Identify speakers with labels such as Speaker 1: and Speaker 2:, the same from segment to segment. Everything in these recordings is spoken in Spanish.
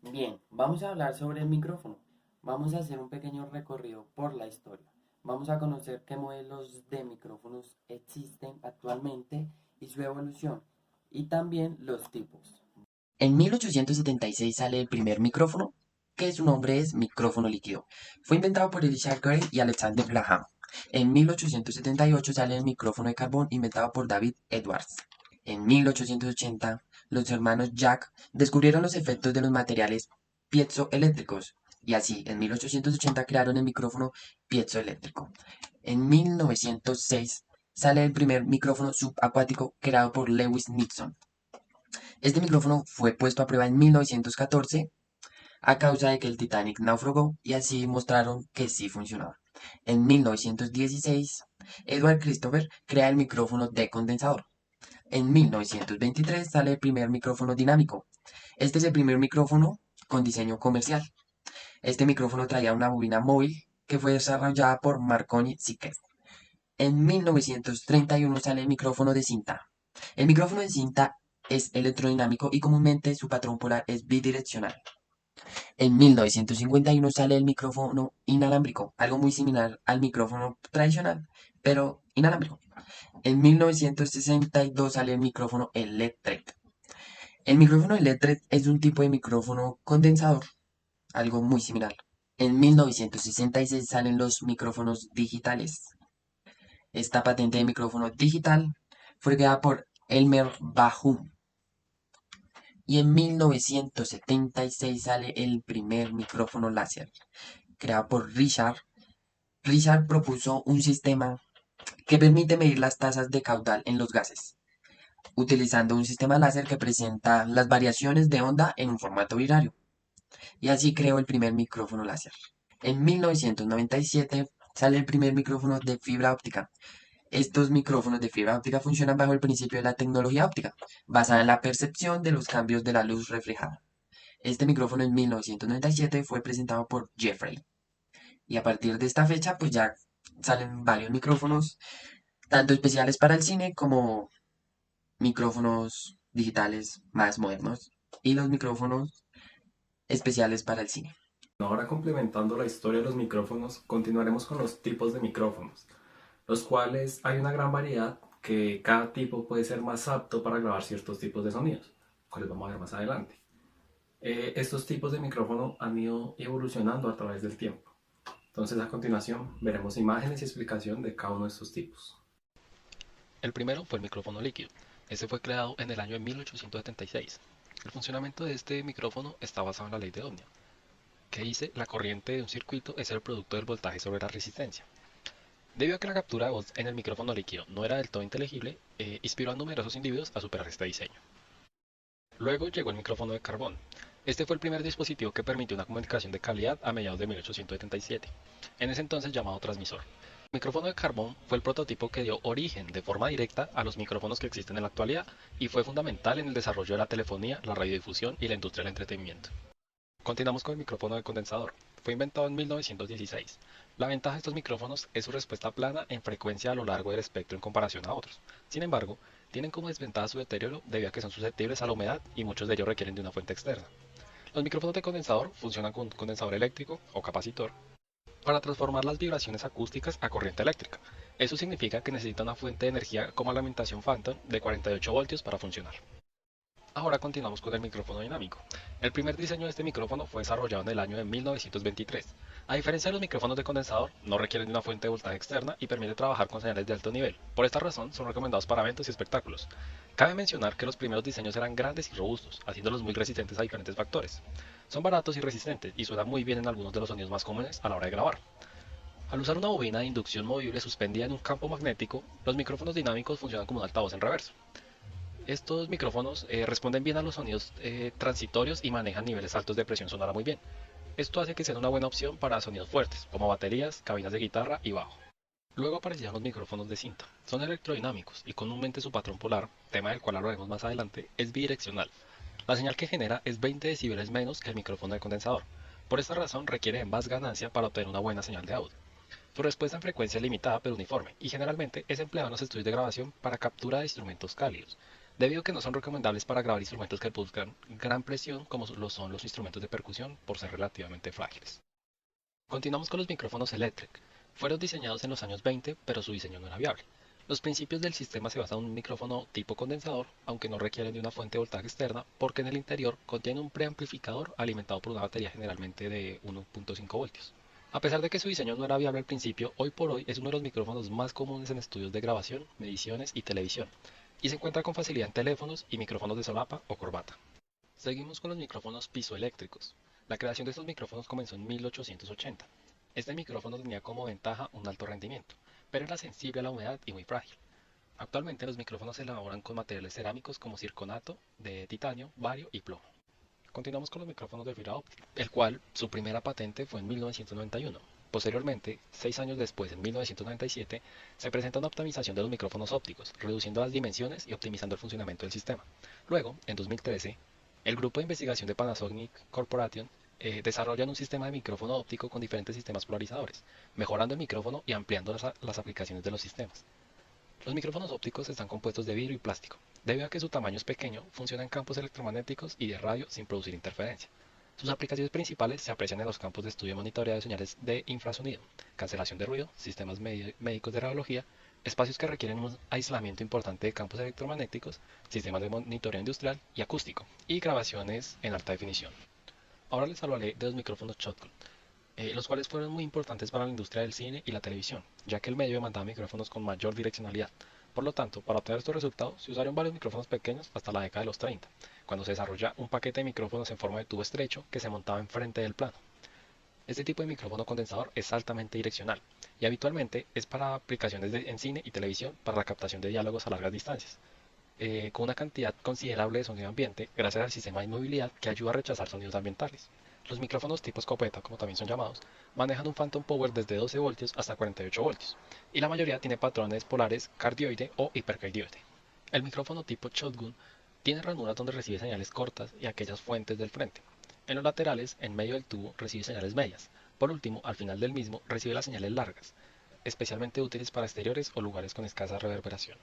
Speaker 1: Bien, vamos a hablar sobre el micrófono. Vamos a hacer un pequeño recorrido por la historia. Vamos a conocer qué modelos de micrófonos existen actualmente y su evolución, y también los tipos. En 1876 sale el primer micrófono, que su nombre es micrófono líquido. Fue inventado por Elisha Gray y Alexander Graham. En 1878 sale el micrófono de carbón inventado por David Edwards. En 1880, los hermanos Jack descubrieron los efectos de los materiales piezoeléctricos y así, en 1880 crearon el micrófono piezoeléctrico. En 1906 sale el primer micrófono subacuático creado por Lewis Nixon. Este micrófono fue puesto a prueba en 1914 a causa de que el Titanic naufragó y así mostraron que sí funcionaba. En 1916, Edward Christopher crea el micrófono de condensador. En 1923 sale el primer micrófono dinámico. Este es el primer micrófono con diseño comercial. Este micrófono traía una bobina móvil que fue desarrollada por Marconi Siquet. En 1931 sale el micrófono de cinta. El micrófono de cinta es electrodinámico y comúnmente su patrón polar es bidireccional. En 1951 sale el micrófono inalámbrico, algo muy similar al micrófono tradicional, pero inalámbrico. En 1962 sale el micrófono electret. El micrófono electret es un tipo de micrófono condensador, algo muy similar. En 1966 salen los micrófonos digitales. Esta patente de micrófono digital fue creada por Elmer Bajum. Y en 1976 sale el primer micrófono láser, creado por Richard. Richard propuso un sistema que permite medir las tasas de caudal en los gases, utilizando un sistema láser que presenta las variaciones de onda en un formato binario. Y así creó el primer micrófono láser. En 1997 sale el primer micrófono de fibra óptica. Estos micrófonos de fibra óptica funcionan bajo el principio de la tecnología óptica, basada en la percepción de los cambios de la luz reflejada. Este micrófono en 1997 fue presentado por Jeffrey. Y a partir de esta fecha, pues ya salen varios micrófonos, tanto especiales para el cine como micrófonos digitales más modernos y los micrófonos especiales para el cine.
Speaker 2: Ahora complementando la historia de los micrófonos, continuaremos con los tipos de micrófonos, los cuales hay una gran variedad que cada tipo puede ser más apto para grabar ciertos tipos de sonidos, cuales vamos a ver más adelante. Estos tipos de micrófono han ido evolucionando a través del tiempo. Entonces a continuación veremos imágenes y explicación de cada uno de estos tipos.
Speaker 3: El primero fue el micrófono líquido. Este fue creado en el año de 1876. El funcionamiento de este micrófono está basado en la ley de Ohmia, que dice la corriente de un circuito es el producto del voltaje sobre la resistencia. Debido a que la captura de voz en el micrófono líquido no era del todo inteligible, inspiró a numerosos individuos a superar este diseño. Luego llegó el micrófono de carbón. Este fue el primer dispositivo que permitió una comunicación de calidad a mediados de 1877, en ese entonces llamado transmisor. El micrófono de carbón fue el prototipo que dio origen de forma directa a los micrófonos que existen en la actualidad y fue fundamental en el desarrollo de la telefonía, la radiodifusión y la industria del entretenimiento. Continuamos con el micrófono de condensador. Fue inventado en 1916. La ventaja de estos micrófonos es su respuesta plana en frecuencia a lo largo del espectro en comparación a otros. Sin embargo, tienen como desventaja su deterioro debido a que son susceptibles a la humedad y muchos de ellos requieren de una fuente externa. Los micrófonos de condensador funcionan con un condensador eléctrico o capacitor para transformar las vibraciones acústicas a corriente eléctrica. Eso significa que necesita una fuente de energía como la alimentación Phantom de 48 voltios para funcionar. Ahora continuamos con el micrófono dinámico. El primer diseño de este micrófono fue desarrollado en el año de 1923. A diferencia de los micrófonos de condensador, no requieren de una fuente de voltaje externa y permite trabajar con señales de alto nivel. Por esta razón, son recomendados para eventos y espectáculos. Cabe mencionar que los primeros diseños eran grandes y robustos, haciéndolos muy resistentes a diferentes factores. Son baratos y resistentes y suenan muy bien en algunos de los sonidos más comunes a la hora de grabar. Al usar una bobina de inducción movible suspendida en un campo magnético, los micrófonos dinámicos funcionan como un altavoz en reverso. Estos micrófonos responden bien a los sonidos transitorios y manejan niveles altos de presión sonora muy bien. Esto hace que sean una buena opción para sonidos fuertes, como baterías, cabinas de guitarra y bajo. Luego aparecían los micrófonos de cinta. Son electrodinámicos y comúnmente su patrón polar, tema del cual hablaremos más adelante, es bidireccional. La señal que genera es 20 decibeles menos que el micrófono de condensador. Por esta razón requiere de más ganancia para obtener una buena señal de audio. Su respuesta en frecuencia es limitada pero uniforme y generalmente es empleado en los estudios de grabación para captura de instrumentos cálidos. debido a que no son recomendables para grabar instrumentos que buscan gran presión como lo son los instrumentos de percusión por ser relativamente frágiles. Continuamos con los micrófonos Electric. Fueron diseñados en los años 20, pero su diseño no era viable. Los principios del sistema se basan en un micrófono tipo condensador, aunque no requieren de una fuente de voltaje externa, porque en el interior contiene un preamplificador alimentado por una batería generalmente de 1.5 voltios. A pesar de que su diseño no era viable al principio, hoy por hoy es uno de los micrófonos más comunes en estudios de grabación, mediciones y televisión, y se encuentra con facilidad en teléfonos y micrófonos de solapa o corbata. Seguimos con los micrófonos pizoeléctricos. La creación de estos micrófonos comenzó en 1880. Este micrófono tenía como ventaja un alto rendimiento, pero era sensible a la humedad y muy frágil. Actualmente los micrófonos se elaboran con materiales cerámicos como circonato, de titanio, bario y plomo. Continuamos con los micrófonos de fibra óptica, el cual su primera patente fue en 1991. Posteriormente, 6 años después, en 1997, se presenta una optimización de los micrófonos ópticos, reduciendo las dimensiones y optimizando el funcionamiento del sistema. Luego, en 2013, el grupo de investigación de Panasonic Corporation desarrolla un sistema de micrófono óptico con diferentes sistemas polarizadores, mejorando el micrófono y ampliando las aplicaciones de los sistemas. Los micrófonos ópticos están compuestos de vidrio y plástico. Debido a que su tamaño es pequeño, funciona en campos electromagnéticos y de radio sin producir interferencia. Sus aplicaciones principales se aprecian en los campos de estudio y monitoreo de señales de infrasonido, cancelación de ruido, sistemas médicos de radiología, espacios que requieren un aislamiento importante de campos electromagnéticos, sistemas de monitoreo industrial y acústico, y grabaciones en alta definición. Ahora les hablaré de los micrófonos shotgun, los cuales fueron muy importantes para la industria del cine y la televisión, ya que el medio demandaba micrófonos con mayor direccionalidad. Por lo tanto, para obtener estos resultados se usaron varios micrófonos pequeños hasta la década de los 30, cuando se desarrolla un paquete de micrófonos en forma de tubo estrecho que se montaba enfrente del plano. Este tipo de micrófono condensador es altamente direccional y habitualmente es para aplicaciones en cine y televisión para la captación de diálogos a largas distancias, con una cantidad considerable de sonido ambiente gracias al sistema de inmovilidad que ayuda a rechazar sonidos ambientales. Los micrófonos tipo escopeta, como también son llamados, manejan un phantom power desde 12 voltios hasta 48 voltios, y la mayoría tiene patrones polares cardioide o hipercardioide. El micrófono tipo shotgun tiene ranuras donde recibe señales cortas y aquellas fuentes del frente. En los laterales, en medio del tubo, recibe señales medias. Por último, al final del mismo, recibe las señales largas, especialmente útiles para exteriores o lugares con escasa reverberación.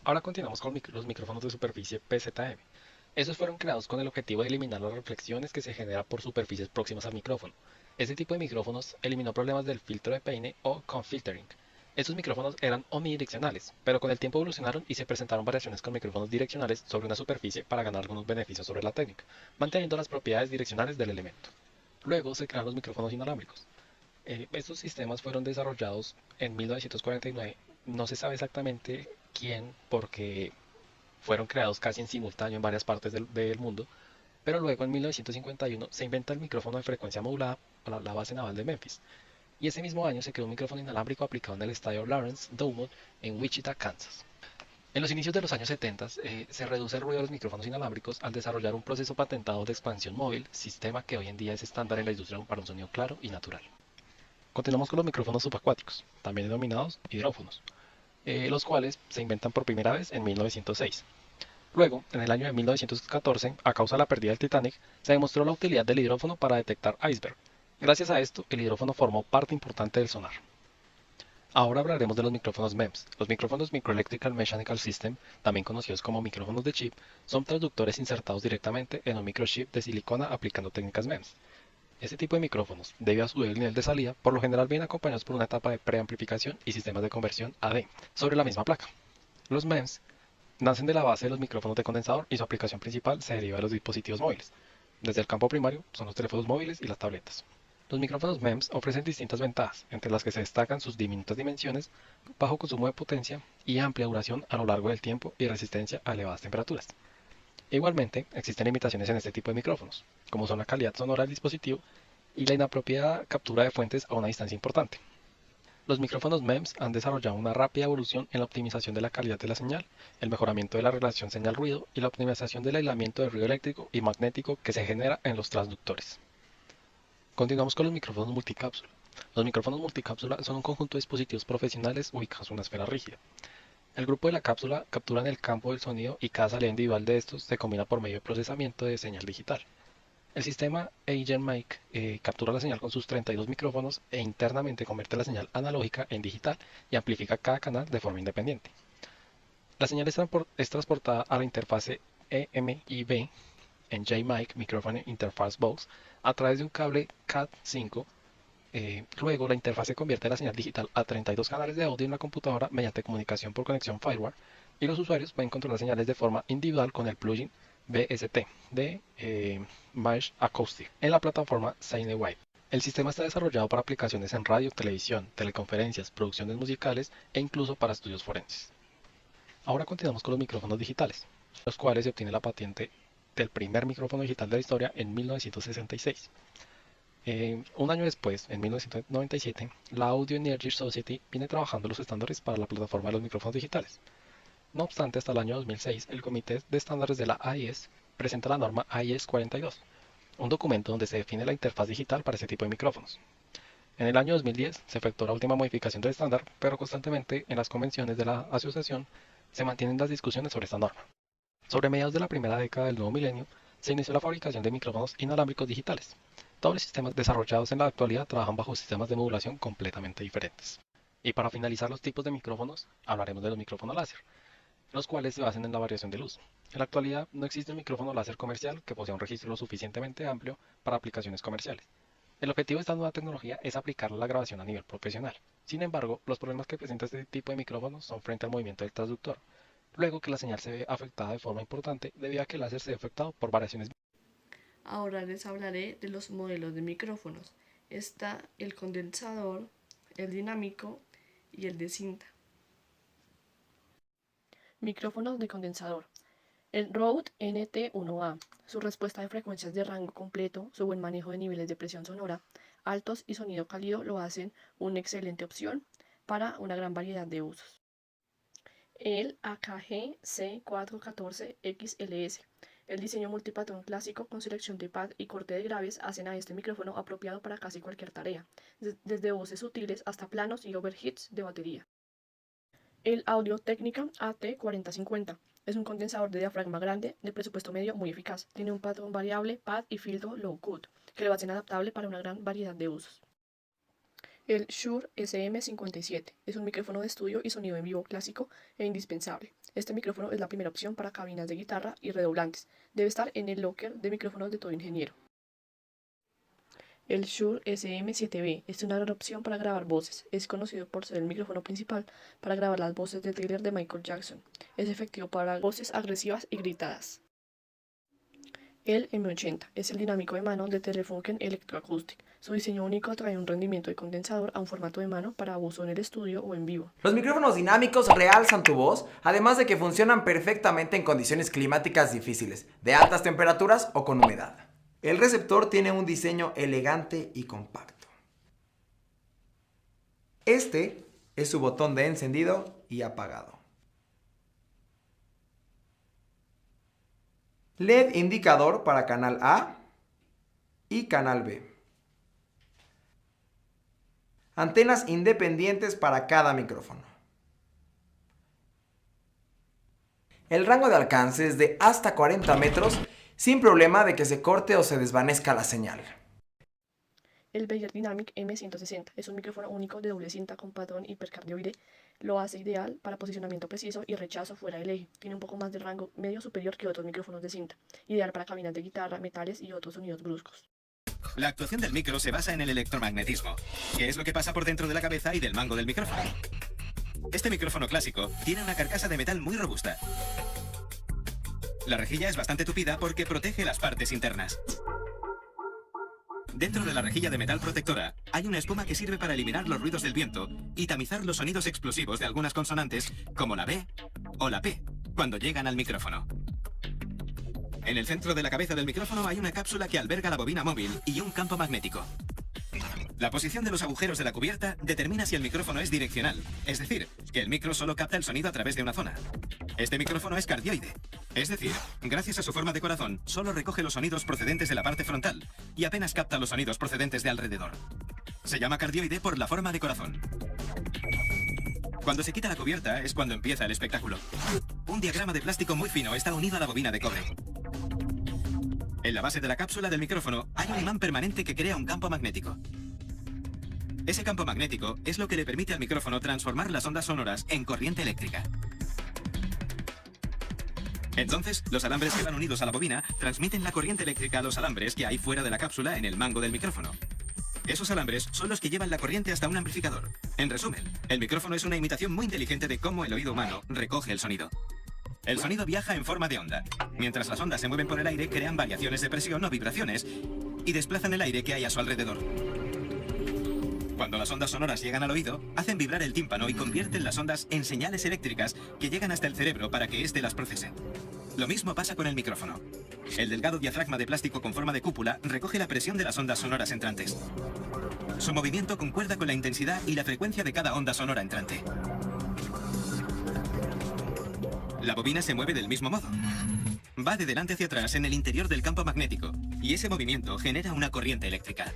Speaker 3: Ahora continuamos con los micrófonos de superficie PZM. Estos fueron creados con el objetivo de eliminar las reflexiones que se generan por superficies próximas al micrófono. Este tipo de micrófonos eliminó problemas del filtro de peine o conf-filtering. Estos micrófonos eran omnidireccionales, pero con el tiempo evolucionaron y se presentaron variaciones con micrófonos direccionales sobre una superficie para ganar algunos beneficios sobre la técnica, manteniendo las propiedades direccionales del elemento. Luego se crearon los micrófonos inalámbricos. Estos sistemas fueron desarrollados en 1949. No se sabe exactamente quién, porque fueron creados casi en simultáneo en varias partes del mundo, pero luego en 1951 se inventa el micrófono de frecuencia modulada para la base naval de Memphis, y ese mismo año se creó un micrófono inalámbrico aplicado en el estadio Lawrence Dumont en Wichita, Kansas. En los inicios de los años 70 se reduce el ruido de los micrófonos inalámbricos al desarrollar un proceso patentado de expansión móvil, sistema que hoy en día es estándar en la industria para un sonido claro y natural. Continuamos con los micrófonos subacuáticos, también denominados hidrófonos, los cuales se inventan por primera vez en 1906. Luego, en el año de 1914, a causa de la pérdida del Titanic, se demostró la utilidad del hidrófono para detectar iceberg. Gracias a esto, el hidrófono formó parte importante del sonar. Ahora hablaremos de los micrófonos MEMS. Los micrófonos Microelectrical Mechanical System, también conocidos como micrófonos de chip, son traductores insertados directamente en un microchip de silicona aplicando técnicas MEMS. Este tipo de micrófonos, debido a su débil nivel de salida, por lo general vienen acompañados por una etapa de preamplificación y sistemas de conversión AD sobre la misma placa. Los MEMS nacen de la base de los micrófonos de condensador y su aplicación principal se deriva de los dispositivos móviles. Desde el campo primario son los teléfonos móviles y las tabletas. Los micrófonos MEMS ofrecen distintas ventajas, entre las que se destacan sus diminutas dimensiones, bajo consumo de potencia y amplia duración a lo largo del tiempo y resistencia a elevadas temperaturas. Igualmente, existen limitaciones en este tipo de micrófonos, como son la calidad sonora del dispositivo y la inapropiada captura de fuentes a una distancia importante. Los micrófonos MEMS han desarrollado una rápida evolución en la optimización de la calidad de la señal, el mejoramiento de la relación señal-ruido y la optimización del aislamiento del ruido eléctrico y magnético que se genera en los transductores. Continuamos con los micrófonos multicápsula. Los micrófonos multicápsula son un conjunto de dispositivos profesionales ubicados en una esfera rígida. El grupo de la cápsula captura el campo del sonido y cada salida individual de estos se combina por medio de procesamiento de señal digital. El sistema AgentMic captura la señal con sus 32 micrófonos e internamente convierte la señal analógica en digital y amplifica cada canal de forma independiente. La señal es transportada a la interfase EMIB en JMIC Microphone Interface Box a través de un cable Cat5. Luego la interfaz se convierte la señal digital a 32 canales de audio en la computadora mediante comunicación por conexión firewire, y los usuarios pueden controlar señales de forma individual con el plugin BST de Mesh Acoustic en la plataforma Cinewave. El sistema está desarrollado para aplicaciones en radio, televisión, teleconferencias, producciones musicales e incluso para estudios forenses. Ahora continuamos con los micrófonos digitales, los cuales se obtiene la patente del primer micrófono digital de la historia en 1966. Un año después, en 1997, la Audio Energy Society viene trabajando los estándares para la plataforma de los micrófonos digitales. No obstante, hasta el año 2006, el Comité de Estándares de la AIS presenta la norma AIS 42, un documento donde se define la interfaz digital para este tipo de micrófonos. En el año 2010 se efectuó la última modificación del estándar, pero constantemente en las convenciones de la asociación se mantienen las discusiones sobre esta norma. Sobre mediados de la primera década del nuevo milenio, se inició la fabricación de micrófonos inalámbricos digitales. Todos los sistemas desarrollados en la actualidad trabajan bajo sistemas de modulación completamente diferentes. Y para finalizar los tipos de micrófonos, hablaremos de los micrófonos láser, los cuales se basan en la variación de luz. En la actualidad no existe un micrófono láser comercial que posea un registro lo suficientemente amplio para aplicaciones comerciales. El objetivo de esta nueva tecnología es aplicarla a la grabación a nivel profesional. Sin embargo, los problemas que presenta este tipo de micrófonos son frente al movimiento del transductor, luego que la señal se ve afectada de forma importante debido a que el láser se ve afectado por variaciones.
Speaker 4: Ahora les hablaré de los modelos de micrófonos. Está el condensador, el dinámico y el de cinta. Micrófonos de condensador. El Rode NT1A. Su respuesta de frecuencias de rango completo, su buen manejo de niveles de presión sonora altos y sonido cálido lo hacen una excelente opción para una gran variedad de usos. El AKG C414XLS. El diseño multipatrón clásico con selección de pad y corte de graves hacen a este micrófono apropiado para casi cualquier tarea, desde voces sutiles hasta planos y overheads de batería. El Audio-Technica AT4050 es un condensador de diafragma grande de presupuesto medio muy eficaz. Tiene un patrón variable, pad y filtro low-cut que lo hacen adaptable para una gran variedad de usos. El Shure SM57 es un micrófono de estudio y sonido en vivo clásico e indispensable. Este micrófono es la primera opción para cabinas de guitarra y redoblantes. Debe estar en el locker de micrófonos de todo ingeniero. El Shure SM7B es una gran opción para grabar voces. Es conocido por ser el micrófono principal para grabar las voces de thriller de Michael Jackson. Es efectivo para voces agresivas y gritadas. El M80 es el dinámico de mano de Telefunken Electroacoustic. Su diseño único trae un rendimiento de condensador a un formato de mano para uso en el estudio o en vivo.
Speaker 5: Los micrófonos dinámicos realzan tu voz, además de que funcionan perfectamente en condiciones climáticas difíciles, de altas temperaturas o con humedad. El receptor tiene un diseño elegante y compacto. Este es su botón de encendido y apagado. LED indicador para canal A y canal B. Antenas independientes para cada micrófono. El rango de alcance es de hasta 40 metros sin problema de que se corte o se desvanezca la señal.
Speaker 4: El Beyer Dynamic M160 es un micrófono único de doble cinta con patrón hipercardioide. Lo hace ideal para posicionamiento preciso y rechazo fuera del eje. Tiene un poco más de rango medio superior que otros micrófonos de cinta. Ideal para cabinas de guitarra, metales y otros sonidos bruscos.
Speaker 6: La actuación del micro se basa en el electromagnetismo, que es lo que pasa por dentro de la cabeza y del mango del micrófono. Este micrófono clásico tiene una carcasa de metal muy robusta. La rejilla es bastante tupida porque protege las partes internas. Dentro de la rejilla de metal protectora hay una espuma que sirve para eliminar los ruidos del viento y tamizar los sonidos explosivos de algunas consonantes, como la B o la P, cuando llegan al micrófono. En el centro de la cabeza del micrófono hay una cápsula que alberga la bobina móvil y un campo magnético. La posición de los agujeros de la cubierta determina si el micrófono es direccional, es decir, que el micro solo capta el sonido a través de una zona. Este micrófono es cardioide, es decir, gracias a su forma de corazón, solo recoge los sonidos procedentes de la parte frontal y apenas capta los sonidos procedentes de alrededor. Se llama cardioide por la forma de corazón. Cuando se quita la cubierta es cuando empieza el espectáculo. Un diagrama de plástico muy fino está unido a la bobina de cobre. En la base de la cápsula del micrófono hay un imán permanente que crea un campo magnético. Ese campo magnético es lo que le permite al micrófono transformar las ondas sonoras en corriente eléctrica. Entonces, los alambres que van unidos a la bobina transmiten la corriente eléctrica a los alambres que hay fuera de la cápsula en el mango del micrófono. Esos alambres son los que llevan la corriente hasta un amplificador. En resumen, el micrófono es una imitación muy inteligente de cómo el oído humano recoge el sonido. El sonido viaja en forma de onda. Mientras las ondas se mueven por el aire, crean variaciones de presión o vibraciones y desplazan el aire que hay a su alrededor. Cuando las ondas sonoras llegan al oído, hacen vibrar el tímpano y convierten las ondas en señales eléctricas que llegan hasta el cerebro para que éste las procese. Lo mismo pasa con el micrófono. El delgado diafragma de plástico con forma de cúpula recoge la presión de las ondas sonoras entrantes. Su movimiento concuerda con la intensidad y la frecuencia de cada onda sonora entrante. La bobina se mueve del mismo modo. Va de delante hacia atrás en el interior del campo magnético, y ese movimiento genera una corriente eléctrica.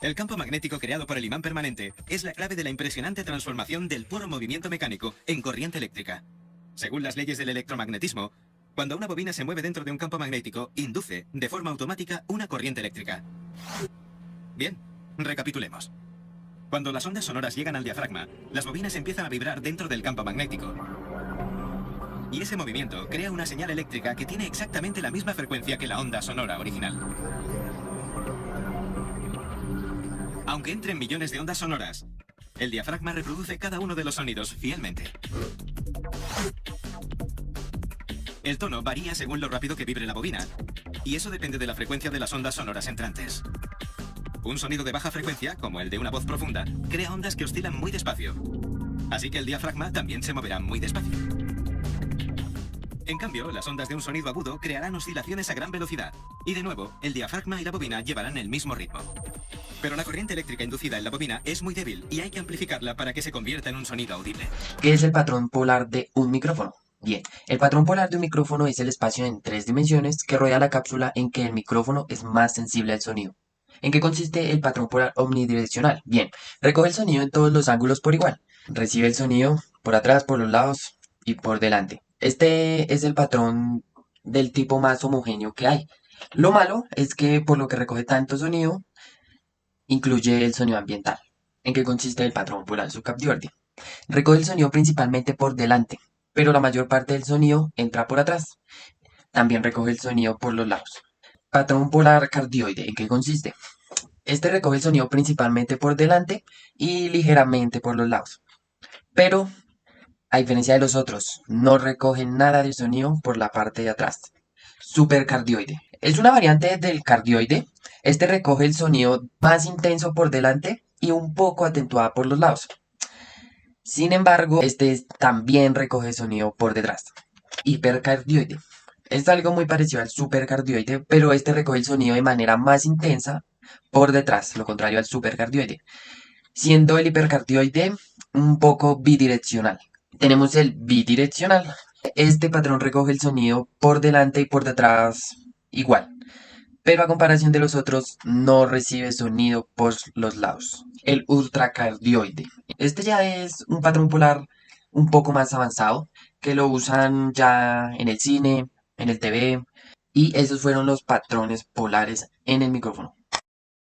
Speaker 6: El campo magnético creado por el imán permanente es la clave de la impresionante transformación del puro movimiento mecánico en corriente eléctrica. Según las leyes del electromagnetismo, cuando una bobina se mueve dentro de un campo magnético, induce, de forma automática, una corriente eléctrica. Bien, recapitulemos. Cuando las ondas sonoras llegan al diafragma, las bobinas empiezan a vibrar dentro del campo magnético. Y ese movimiento crea una señal eléctrica que tiene exactamente la misma frecuencia que la onda sonora original. Aunque entren millones de ondas sonoras, el diafragma reproduce cada uno de los sonidos fielmente. El tono varía según lo rápido que vibre la bobina, y eso depende de la frecuencia de las ondas sonoras entrantes. Un sonido de baja frecuencia, como el de una voz profunda, crea ondas que oscilan muy despacio. Así que el diafragma también se moverá muy despacio. En cambio, las ondas de un sonido agudo crearán oscilaciones a gran velocidad. Y de nuevo, el diafragma y la bobina llevarán el mismo ritmo. Pero la corriente eléctrica inducida en la bobina es muy débil y hay que amplificarla para que se convierta en un sonido audible.
Speaker 1: ¿Qué es el patrón polar de un micrófono? Bien, el patrón polar de un micrófono es el espacio en 3 dimensiones que rodea la cápsula en que el micrófono es más sensible al sonido. ¿En qué consiste el patrón polar omnidireccional? Bien, recoge el sonido en todos los ángulos por igual. Recibe el sonido por atrás, por los lados y por delante. Este es el patrón del tipo más homogéneo que hay. Lo malo es que por lo que recoge tanto sonido, incluye el sonido ambiental. ¿En qué consiste el patrón polar subcardioide? Recoge el sonido principalmente por delante, pero la mayor parte del sonido entra por atrás. También recoge el sonido por los lados. Patrón polar cardioide, ¿en qué consiste? Este recoge el sonido principalmente por delante y ligeramente por los lados. Pero, a diferencia de los otros, no recoge nada de sonido por la parte de atrás. Supercardioide. Es una variante del cardioide. Este recoge el sonido más intenso por delante y un poco acentuado por los lados. Sin embargo, este también recoge sonido por detrás. Hipercardioide. Es algo muy parecido al supercardioide, pero este recoge el sonido de manera más intensa por detrás, lo contrario al supercardioide, siendo el hipercardioide un poco bidireccional. Tenemos el bidireccional. Este patrón recoge el sonido por delante y por detrás igual, pero a comparación de los otros no recibe sonido por los lados. El ultracardioide. Este ya es un patrón polar un poco más avanzado, que lo usan ya en el cine, en el TV, y esos fueron los patrones polares en el micrófono.